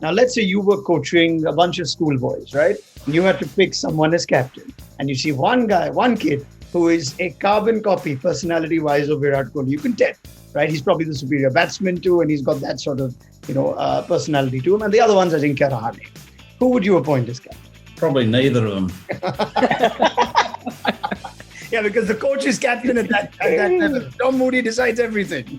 Now, let's say you were coaching a bunch of schoolboys, right? You had to pick someone as captain. And you see one guy, one kid, who is a carbon copy, personality-wise, of Virat Kohli. You can tell, right? He's probably the superior batsman too, and he's got that sort of, personality to him. And the other one's, I think, Rahane. Who would you appoint as captain? Probably neither of them. Yeah, because the coach is captain at that level. Tom Moody decides everything.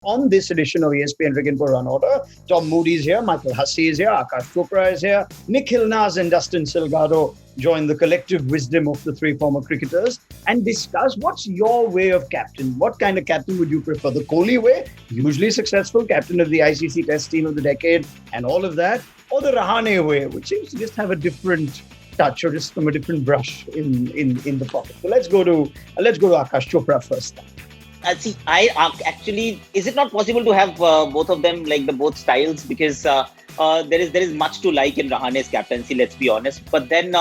On this edition of ESPNcricinfo Runorder, Tom Moody is here, Michael Hussey is here, Akash Chopra is here, Nick Hilnaz and Dustin Salgado join the collective wisdom of the three former cricketers and discuss what's your way of captain. What kind of captain would you prefer? The Kohli way, usually successful, captain of the ICC Test team of the decade and all of that, or the Rahane way, which seems to just have a different touch or just from a different brush in the pocket. So let's go to Akash Chopra first. I actually, is it not possible to have both of them, like the both styles? Because there is much to like in Rahane's captaincy, let's be honest. But then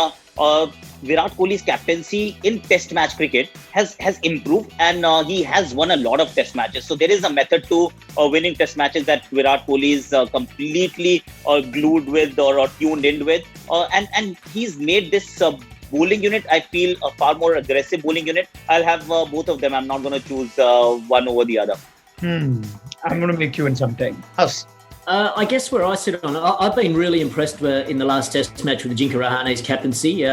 Virat Kohli's captaincy in Test match cricket has improved, and he has won a lot of Test matches. So there is a method to winning Test matches that Virat Kohli is completely glued with or tuned in with, and he's made this bowling unit, I feel, a far more aggressive bowling unit. I'll have both of them. I'm not going to choose one over the other. I'm going to make you in some time. Us. I guess where I sit on, I've been really impressed in the last Test match with Ajinkya Rahane's captaincy.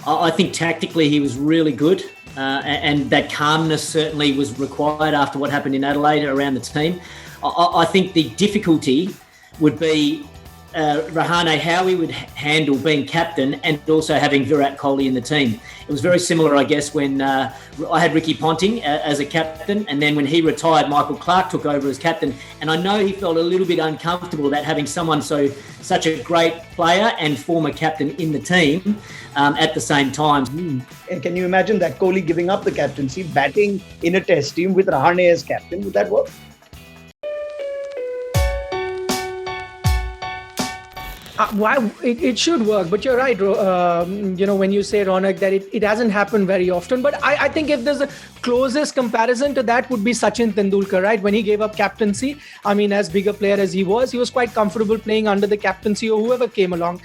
I think tactically he was really good, and that calmness certainly was required after what happened in Adelaide around the team. I think the difficulty would be Rahane, how he would handle being captain and also having Virat Kohli in the team. It was very similar, I guess, when I had Ricky Ponting as a captain, and then when he retired, Michael Clarke took over as captain. And I know he felt a little bit uncomfortable about having such a great player and former captain in the team at the same time. And can you imagine that Kohli giving up the captaincy, batting in a Test team with Rahane as captain? Would that work? It should work, but you're right. When you say, Ronak, that it hasn't happened very often. But I think if there's a closest comparison to that would be Sachin Tendulkar, right? When he gave up captaincy, as big a player as he was quite comfortable playing under the captaincy or whoever came along.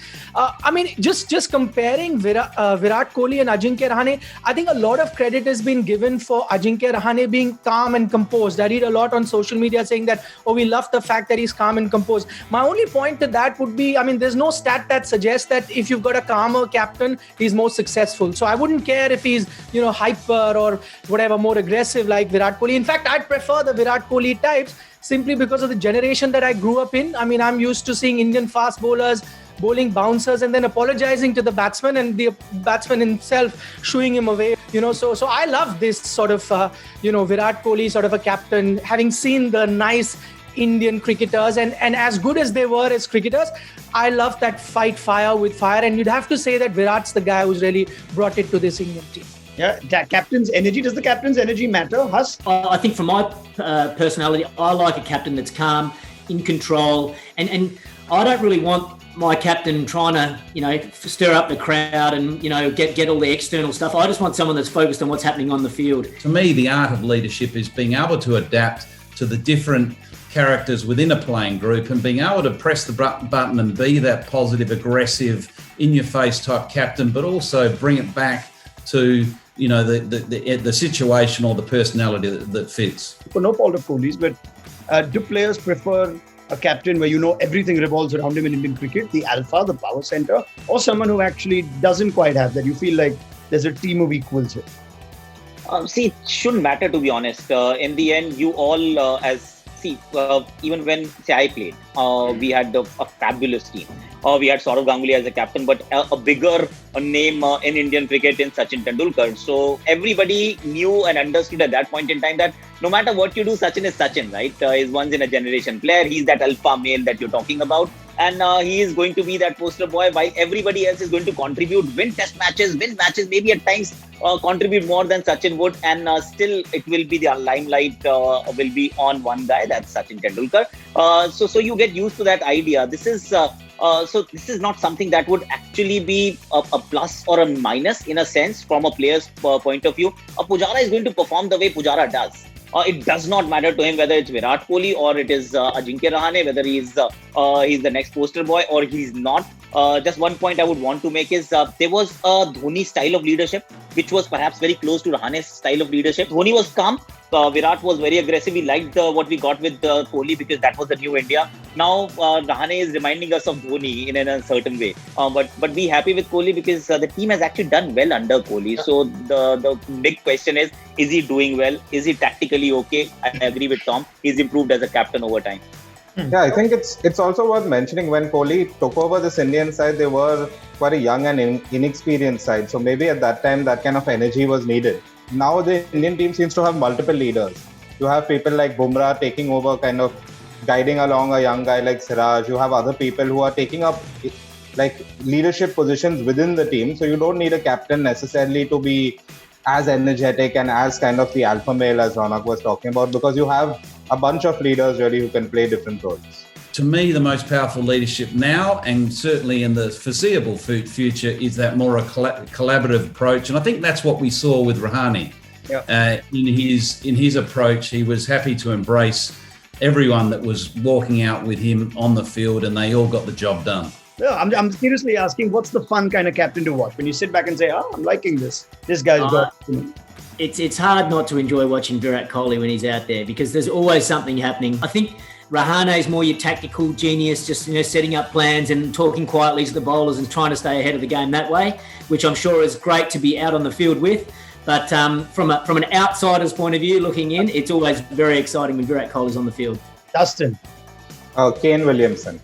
Just comparing Virat Kohli and Ajinkya Rahane, I think a lot of credit has been given for Ajinkya Rahane being calm and composed. I read a lot on social media saying that, we love the fact that he's calm and composed. My only point to that would be, there's no stat that suggests that if you've got a calmer captain, he's more successful. So I wouldn't care if he's, hyper or whatever, more aggressive like Virat Kohli. In fact, I'd prefer the Virat Kohli types simply because of the generation that I grew up in. I'm used to seeing Indian fast bowlers bowling bouncers and then apologizing to the batsman and the batsman himself shooing him away. So I love this sort of, Virat Kohli sort of a captain, having seen the nice Indian cricketers and as good as they were as cricketers, I love that fight fire with fire, and you'd have to say that Virat's the guy who's really brought it to this Indian team. Yeah, captain's energy. Does the captain's energy matter, Huss? I think from my personality, I like a captain that's calm, in control, and I don't really want my captain trying to, stir up the crowd and, get all the external stuff. I just want someone that's focused on what's happening on the field. To me, the art of leadership is being able to adapt to the different characters within a playing group and being able to press the button and be that positive, aggressive, in-your-face type captain, but also bring it back to, the situation or the personality that fits. For no fault of Kohli's, but do players prefer a captain where everything revolves around him in Indian cricket, the alpha, the power center, or someone who actually doesn't quite have that? You feel like there's a team of equals here? It shouldn't matter, to be honest. In the end, you all, even when, I played, we had a fabulous team. We had Saurav Ganguly as a captain, but a bigger name in Indian cricket in Sachin Tendulkar. So everybody knew and understood at that point in time that no matter what you do, Sachin is Sachin, right? He's once in a generation player. He's that alpha male that you're talking about. And he is going to be that poster boy while everybody else is going to contribute, win Test matches, maybe at times contribute more than Sachin would. And still it will be the limelight will be on one guy, that's Sachin Tendulkar. So you get used to that idea. This is not something that would actually be a plus or a minus in a sense from a player's point of view. Pujara is going to perform the way Pujara does. It does not matter to him whether it's Virat Kohli or it is Ajinkya Rahane, whether he's the next poster boy or he's not. Just one point I would want to make is there was a Dhoni style of leadership, which was perhaps very close to Rahane's style of leadership. Dhoni was calm. Virat was very aggressive. We liked what we got with Kohli because that was the new India. Now Rahane is reminding us of Dhoni in a certain way. But be happy with Kohli because the team has actually done well under Kohli. So the big question is he doing well? Is he tactically okay? I agree with Tom. He's improved as a captain over time. Yeah, I think it's also worth mentioning when Kohli took over this Indian side, they were quite a young and inexperienced side. So maybe at that time, that kind of energy was needed. Now the Indian team seems to have multiple leaders. You have people like Bumrah taking over, kind of guiding along a young guy like Siraj. You have other people who are taking up like leadership positions within the team. So you don't need a captain necessarily to be as energetic and as kind of the alpha male as Ronak was talking about, because you have a bunch of leaders really who can play different roles. To me, the most powerful leadership now, and certainly in the foreseeable future, is that more collaborative approach. And I think that's what we saw with Rahane. Yeah. In his approach, he was happy to embrace everyone that was walking out with him on the field, and they all got the job done. No, I'm seriously asking, what's the fun kind of captain to watch when you sit back and say, "Oh, I'm liking this. This guy's got." It's hard not to enjoy watching Virat Kohli when he's out there because there's always something happening. I think Rahane is more your tactical genius, just setting up plans and talking quietly to the bowlers and trying to stay ahead of the game that way, which I'm sure is great to be out on the field with. But from an outsider's point of view, looking in, it's always very exciting when Virat Kohli's on the field. Dustin. Kane Williamson.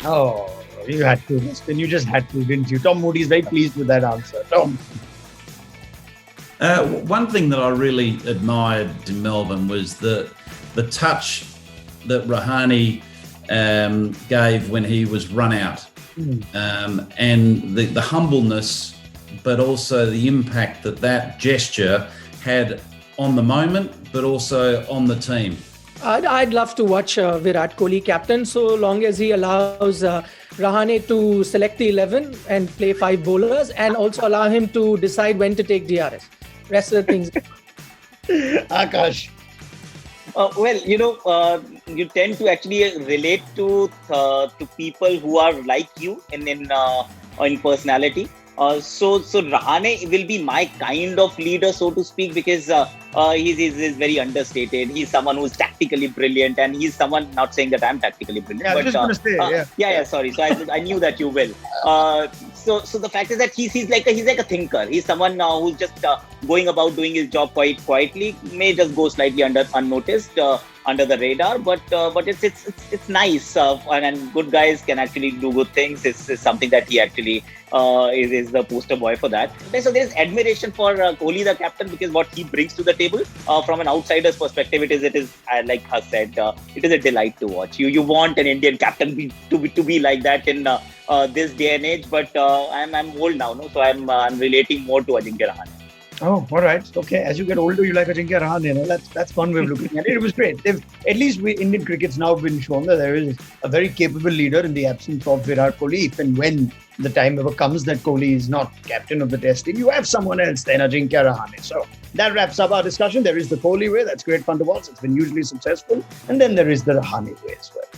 Oh, you had to, Dustin. You just had to, didn't you? Tom Moody's very pleased with that answer. Tom. One thing that I really admired in Melbourne was the touch that Rahane gave when he was run out, and the humbleness, but also the impact that gesture had on the moment, but also on the team. I'd love to watch Virat Kohli captain so long as he allows Rahane to select the 11 and play 5 bowlers, and also allow him to decide when to take DRS. Rest of the things. Akash. Well, you tend to actually relate to people who are like you in personality. So Rahane will be my kind of leader, so to speak, because he's very understated. He's someone who's tactically brilliant, and he's someone, not saying that I'm tactically brilliant. Yeah, but, just gonna say, sorry. So I knew that you will. So the fact is that he's like a thinker. He's someone who's just going about doing his job quite quietly. May just go slightly unnoticed, under the radar, but it's nice, and good guys can actually do good things. It's something that he actually is the poster boy for that. So there's admiration for Kohli, the captain, because what he brings to the table from an outsider's perspective, it is like Huss said, it is a delight to watch. You want an Indian captain to be like that in this day and age, but I'm old now, no? So I'm relating more to Ajinkya Rahane. Oh, all right. Okay. As you get older, you like Ajinkya Rahane. That's one way of looking at it. It was great. At least Indian cricket's now been shown that there is a very capable leader in the absence of Virat Kohli. If and when the time ever comes that Kohli is not captain of the Test team, you have someone else then, Ajinkya Rahane. So that wraps up our discussion. There is the Kohli way. That's great fun to watch. It's been hugely successful. And then there is the Rahane way as well.